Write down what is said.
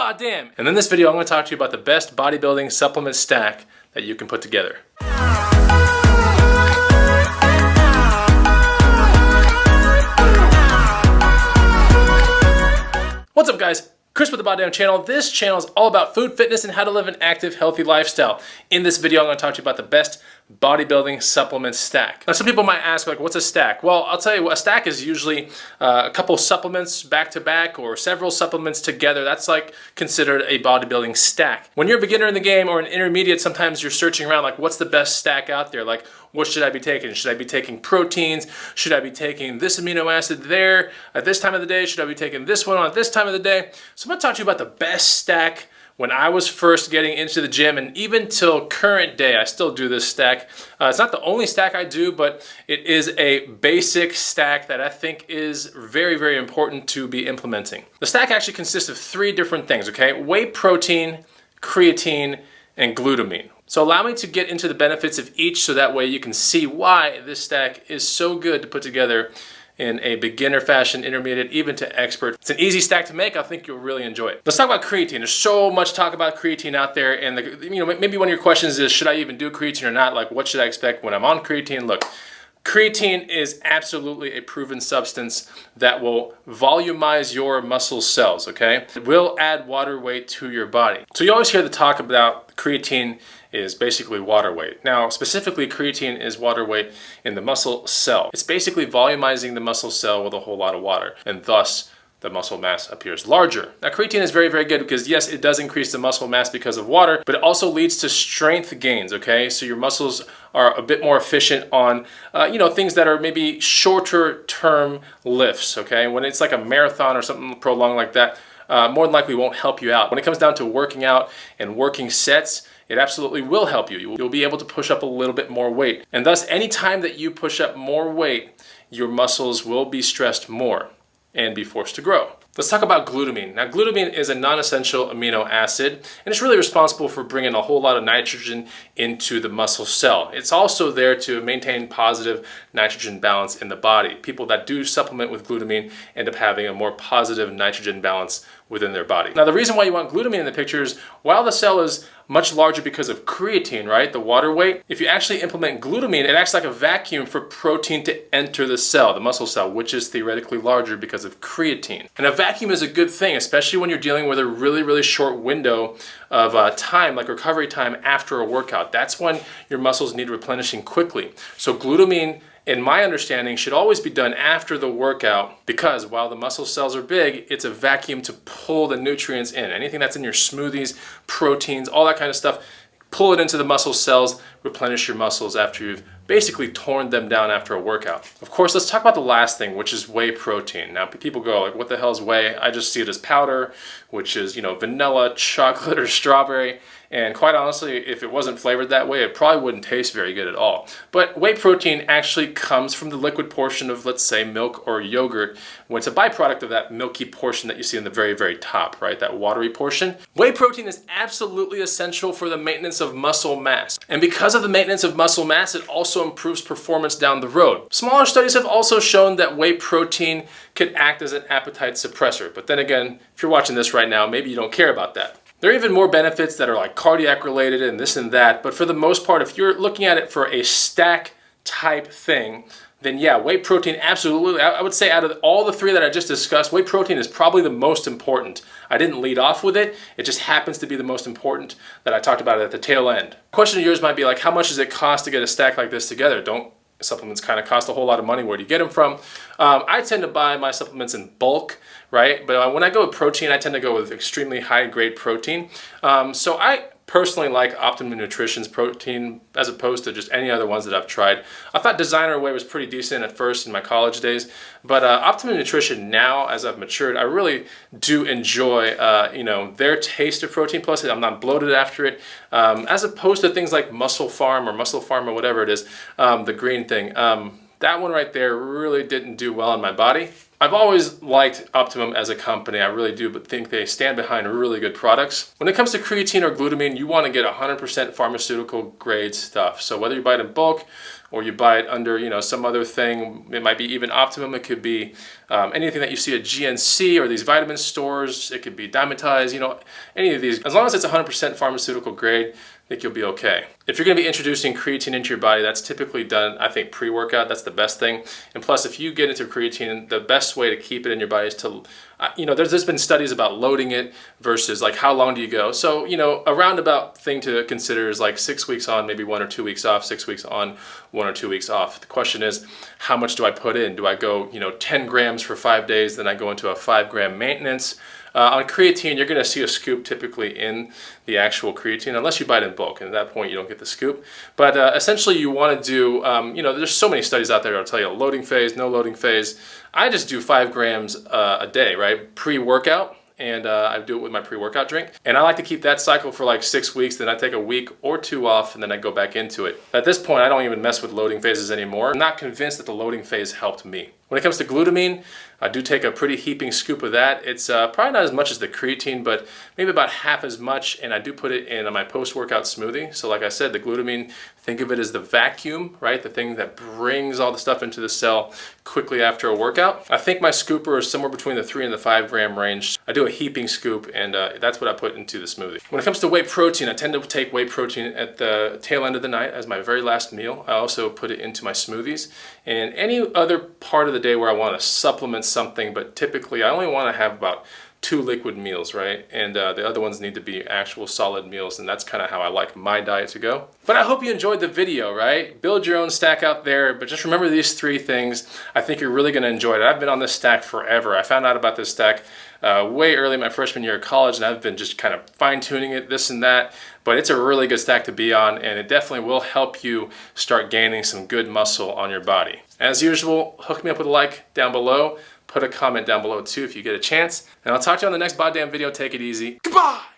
Bah damn! And in this video, I'm going to talk to you about the best bodybuilding supplement stack that you can put together. What's up, guys? Chris with the Bah Damn channel. This channel is all about food, fitness, and how to live an active, healthy lifestyle. In this video, I'm going to talk to you about the best bodybuilding supplement stack. Now, some people might ask, like, what's a stack? Well, I'll tell you what, a stack is usually a couple supplements back to back or several supplements together. That's like considered a bodybuilding stack. When you're a beginner in the game or an intermediate, sometimes you're searching around like, what's the best stack out there? Like, what should I be taking? Should I be taking proteins? Should I be taking this amino acid there at this time of the day? Should I be taking this one on this time of the day? So I'm going to talk to you about the best stack when I was first getting into the gym, and even till current day, I still do this stack. It's not the only stack I do, but it is a basic stack that I think is very, very important to be implementing. The stack actually consists of three different things, okay? Whey protein, creatine, and glutamine. So allow me to get into the benefits of each so that way you can see why this stack is so good to put together in a beginner fashion, intermediate, even to expert. It's an easy stack to make. I think you'll really enjoy it. Let's talk about creatine. There's so much talk about creatine out there, and maybe one of your questions is, should I even do creatine or not? Like, what should I expect when I'm on creatine? Look, creatine is absolutely a proven substance that will volumize your muscle cells, okay? It will add water weight to your body. So you always hear the talk about creatine is basically water weight. Now, specifically, creatine is water weight in the muscle cell. It's basically volumizing the muscle cell with a whole lot of water, and thus the muscle mass appears larger. Now, creatine is very, very good because yes, it does increase the muscle mass because of water, but it also leads to strength gains, okay? So your muscles are a bit more efficient on, things that are maybe shorter term lifts, okay? When it's like a marathon or something prolonged like that, more than likely won't help you out. When it comes down to working out and working sets, it absolutely will help you. You'll be able to push up a little bit more weight. And thus, anytime that you push up more weight, your muscles will be stressed more and be forced to grow. Let's talk about glutamine. Now, glutamine is a non-essential amino acid, and it's really responsible for bringing a whole lot of nitrogen into the muscle cell. It's also there to maintain positive nitrogen balance in the body. People that do supplement with glutamine end up having a more positive nitrogen balance within their body. Now, the reason why you want glutamine in the picture is while the cell is much larger because of creatine, right, the water weight, if you actually implement glutamine, it acts like a vacuum for protein to enter the cell, the muscle cell, which is theoretically larger because of creatine. And a vacuum is a good thing, especially when you're dealing with a really, really short window of time, like recovery time after a workout. That's when your muscles need replenishing quickly. So glutamine, in my understanding, should always be done after the workout because while the muscle cells are big, it's a vacuum to pull the nutrients in. Anything that's in your smoothies, proteins, all that kind of stuff, pull it into the muscle cells, replenish your muscles after you've basically torn them down after a workout. Of course, let's talk about the last thing, which is whey protein. Now, people go like, what the hell is whey? I just see it as powder, which is, vanilla, chocolate, or strawberry. And quite honestly, if it wasn't flavored that way, it probably wouldn't taste very good at all. But whey protein actually comes from the liquid portion of, let's say, milk or yogurt, when it's a byproduct of that milky portion that you see in the very, very top, right? That watery portion. Whey protein is absolutely essential for the maintenance of muscle mass. And because of the maintenance of muscle mass, it also improves performance down the road. Smaller studies have also shown that whey protein could act as an appetite suppressor. But then again, if you're watching this right now, maybe you don't care about that. There are even more benefits that are like cardiac related and this and that, but for the most part, if you're looking at it for a stack type thing, then yeah, whey protein absolutely, I would say out of all the three that I just discussed, whey protein is probably the most important. I didn't lead off with it, it just happens to be the most important that I talked about at the tail end. Question of yours might be like, how much does it cost to get a stack like this together? Don't supplements kind of cost a whole lot of money? Where do you get them from? I tend to buy my supplements in bulk, right? But when I go with protein, I tend to go with extremely high grade protein. So I personally like Optimum Nutrition's protein as opposed to just any other ones that I've tried. I thought Designer Whey was pretty decent at first in my college days, but Optimum Nutrition now, as I've matured, I really do enjoy their taste of protein. Plus, I'm not bloated after it, as opposed to things like Muscle Farm or whatever it is, the green thing. That one right there really didn't do well in my body. I've always liked Optimum as a company, I really do, but think they stand behind really good products. When it comes to creatine or glutamine, you want to get 100% pharmaceutical grade stuff. So whether you buy it in bulk or you buy it under, you know, some other thing. It might be even Optimum. It could be anything that you see at GNC or these vitamin stores. It could be Dymatize, you know, any of these. As long as it's 100% pharmaceutical grade, I think you'll be okay. If you're going to be introducing creatine into your body, that's typically done, I think, pre-workout. That's the best thing. And plus, if you get into creatine, the best way to keep it in your body is to, you know, there's been studies about loading it versus like how long do you go. So, you know, a roundabout thing to consider is like 6 weeks on, maybe 1 or 2 weeks off, 6 weeks on, 1 or 2 weeks off. The question is, how much do I put in? Do I go, you know, 10 grams for 5 days, then I go into a 5-gram maintenance? On creatine, you're going to see a scoop typically in the actual creatine, unless you buy it in bulk, and at that point you don't get the scoop. But essentially you want to do, you know, there's so many studies out there that'll tell you loading phase, no loading phase. I just do 5 grams a day, right? Pre-workout. And I do it with my pre-workout drink. And I like to keep that cycle for like 6 weeks, then I take a week or 2 off, and then I go back into it. At this point, I don't even mess with loading phases anymore. I'm not convinced that the loading phase helped me. When it comes to glutamine, I do take a pretty heaping scoop of that. It's probably not as much as the creatine, but maybe about half as much, and I do put it in my post-workout smoothie. So like I said, the glutamine, think of it as the vacuum, right? The thing that brings all the stuff into the cell quickly after a workout. I think my scooper is somewhere between the 3 and the 5 gram range. I do a heaping scoop, and that's what I put into the smoothie. When it comes to whey protein, I tend to take whey protein at the tail end of the night as my very last meal. I also put it into my smoothies and any other part of the day where I want to supplement something, but typically I only want to have about 2 liquid meals, right? And the other ones need to be actual solid meals, and that's kind of how I like my diet to go. But I hope you enjoyed the video, right? Build your own stack out there, but just remember these 3 things. I think you're really going to enjoy it. I've been on this stack forever. I found out about this stack way early my freshman year of college, and I've been just kind of fine-tuning it, this and that. But it's a really good stack to be on, and it definitely will help you start gaining some good muscle on your body. As usual, hook me up with a like down below. Put a comment down below too if you get a chance. And I'll talk to you on the next goddamn video. Take it easy. Goodbye!